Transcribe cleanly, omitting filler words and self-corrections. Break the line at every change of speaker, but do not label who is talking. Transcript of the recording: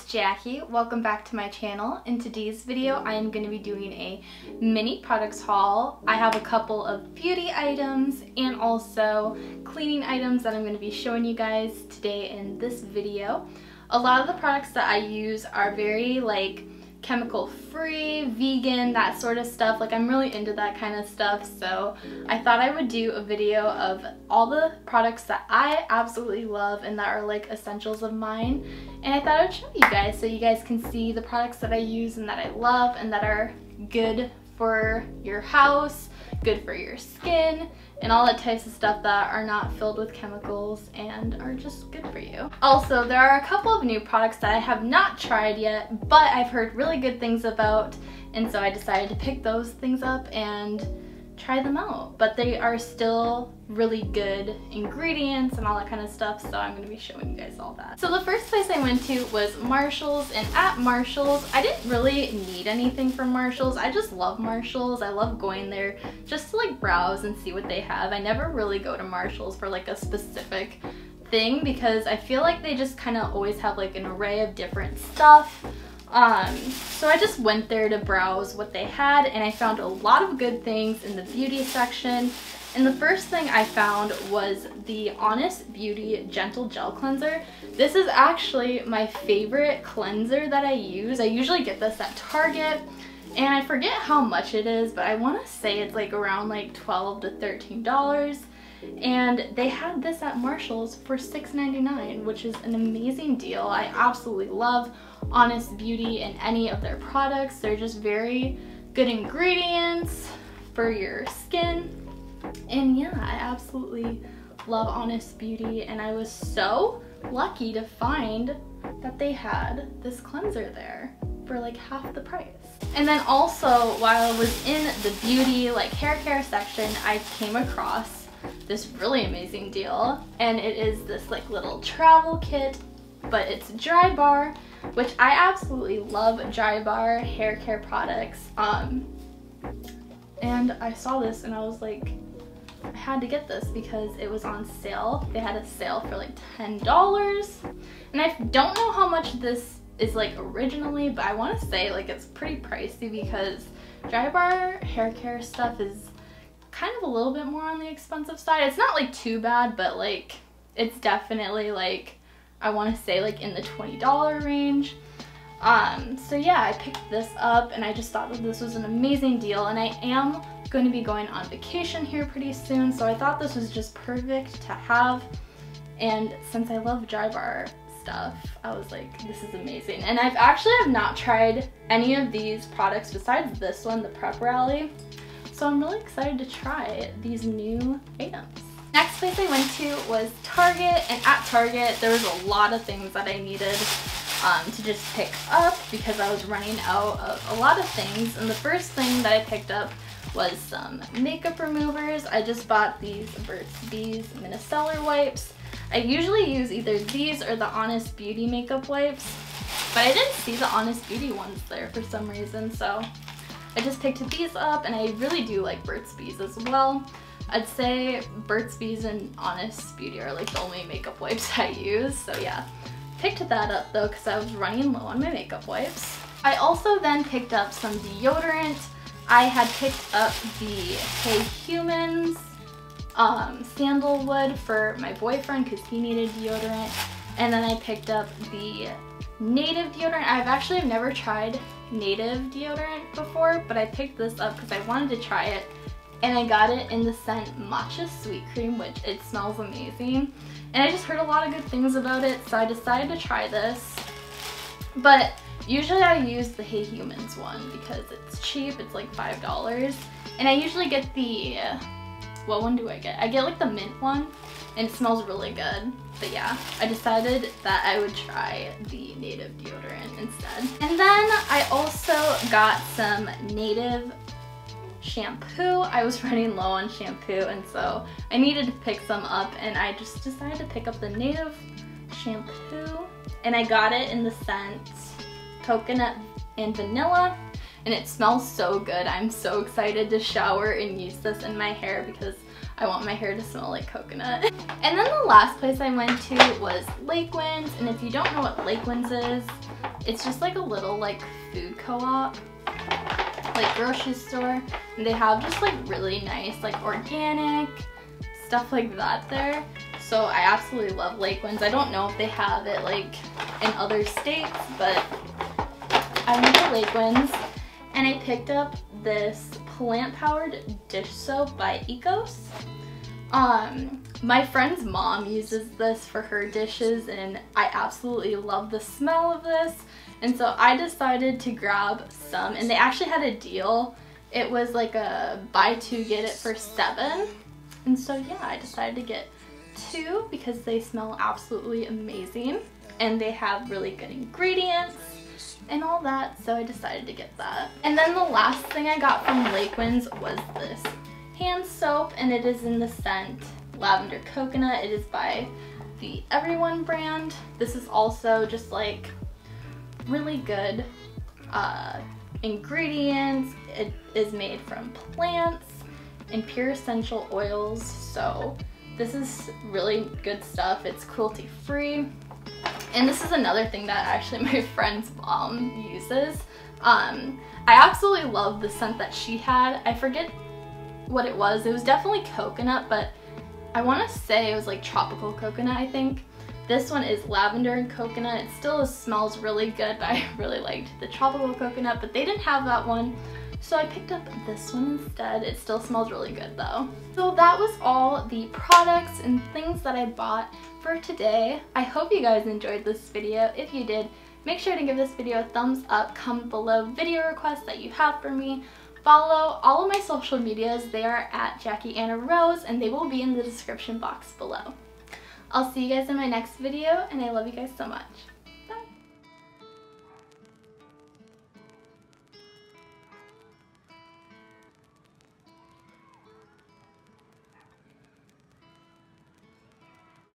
Jackie. Welcome back to my channel. In today's video, I am going to be doing a mini products haul. I have a couple of beauty items and also cleaning items that I'm going to be showing you guys today in this video. A lot of the products that I use are very chemical free, vegan, that sort of stuff. I'm really into that kind of stuff, so I thought I would do a video of all the products that I absolutely love and that are essentials of mine, and I thought I would show you guys so you guys can see the products that I use and that I love and that are good for your house, good for your skin, and all that types of stuff that are not filled with chemicals and are just good for you. Also, there are a couple of new products that I have not tried yet, but I've heard really good things about, and so I decided to pick those things up and try them out. But they are still really good ingredients and all that kind of stuff, so I'm going to be showing you guys all that. So the first place I went to was Marshall's, and at Marshall's, I didn't really need anything from Marshall's. I just love Marshall's. I love going there just to browse and see what they have. I never really go to Marshall's for a specific thing because I feel like they just kind of always have an array of different stuff. So I just went there to browse what they had, and I found a lot of good things in the beauty section. And the first thing I found was the Honest Beauty Gentle Gel Cleanser. This is actually my favorite cleanser that I use. I usually get this at Target, and I forget how much it is, but I want to say it's around $12 to $13. And they had this at Marshall's for $6.99, which is an amazing deal. I absolutely love Honest Beauty and any of their products. They're just very good ingredients for your skin. And yeah, I absolutely love Honest Beauty, and I was so lucky to find that they had this cleanser there for half the price. And then also, while I was in the beauty hair care section, I came across this really amazing deal, and it is this little travel kit, but it's Dry Bar, which I absolutely love Dry Bar hair care products. And I saw this and I was like, I had to get this because it was on sale. They had a sale for $10, and I don't know how much this is originally, but I want to say it's pretty pricey because Dry Bar hair care stuff is kind of a little bit more on the expensive side. It's not too bad, but it's definitely I want to say in the $20 range. So yeah, I picked this up and I just thought that this was an amazing deal, and I am going to be going on vacation here pretty soon, so I thought this was just perfect to have. And since I love Dry Bar stuff, I was like, this is amazing. And I've actually not tried any of these products besides this one, the Prep Rally. So I'm really excited to try these new items. Next place I went to was Target, and at Target there was a lot of things that I needed to just pick up because I was running out of a lot of things. And the first thing that I picked up was some makeup removers. I just bought these Burt's Bees micellar wipes. I usually use either these or the Honest Beauty makeup wipes, but I didn't see the Honest Beauty ones there for some reason, so I just picked these up, and I really do like Burt's Bees as well. I'd say Burt's Bees and Honest Beauty are the only makeup wipes I use, so yeah. Picked that up though because I was running low on my makeup wipes. I also then picked up some deodorant. I had picked up the Hey Humans sandalwood for my boyfriend because he needed deodorant, and then I picked up the Native deodorant. I've actually never tried Native deodorant before, but I picked this up because I wanted to try it, and I got it in the scent Matcha Sweet Cream, which it smells amazing, and I just heard a lot of good things about it, so I decided to try this. But usually I use the Hey Humans one because it's cheap, it's $5, and I usually get the, what one do I get? I get the mint one, and it smells really good. But yeah, I decided that I would try the Native deodorant instead. And then I also got some Native shampoo. I was running low on shampoo, and so I needed to pick some up, and I just decided to pick up the Native shampoo, and I got it in the scent Coconut and Vanilla, and it smells so good. I'm so excited to shower and use this in my hair because I want my hair to smell like coconut. And then the last place I went to was LiQWYD, and if you don't know what LiQWYD is, It's just like a little like food co-op, like grocery store, and they have just like really nice like organic stuff like that there. So I absolutely love LiQWYD. I don't know if they have it like in other states, but I went to LiQWYD and I picked up this plant-powered dish soap by xoxo. My friend's mom uses this for her dishes and I absolutely love the smell of this, and so I decided to grab some, and they actually had a deal. It was like a buy two get it for $7, and so yeah, I decided to get 2 because they smell absolutely amazing and they have really good ingredients and all that, so I decided to get that. And then the last thing I got from LiQWYD was this hand soap, and it is in the scent Lavender Coconut. It is by the Everyone brand. This is also just like really good ingredients. It is made from plants and pure essential oils, so this is really good stuff. It's cruelty free. And this is another thing that actually my friend's mom uses. I absolutely love the scent that she had. I forget what it was. It was definitely coconut, but I want to say it was like tropical coconut, I think. This one is lavender and coconut. It still smells really good, but I really liked the tropical coconut, but they didn't have that one, so I picked up this one instead. It still smells really good though. So that was all the products and things that I bought for today. I hope you guys enjoyed this video. If you did, make sure to give this video a thumbs up. Comment below video requests that you have for me. Follow all of my social medias. They are at Jackie Anna Rose, and they will be in the description box below. I'll see you guys in my next video, and I love you guys so much.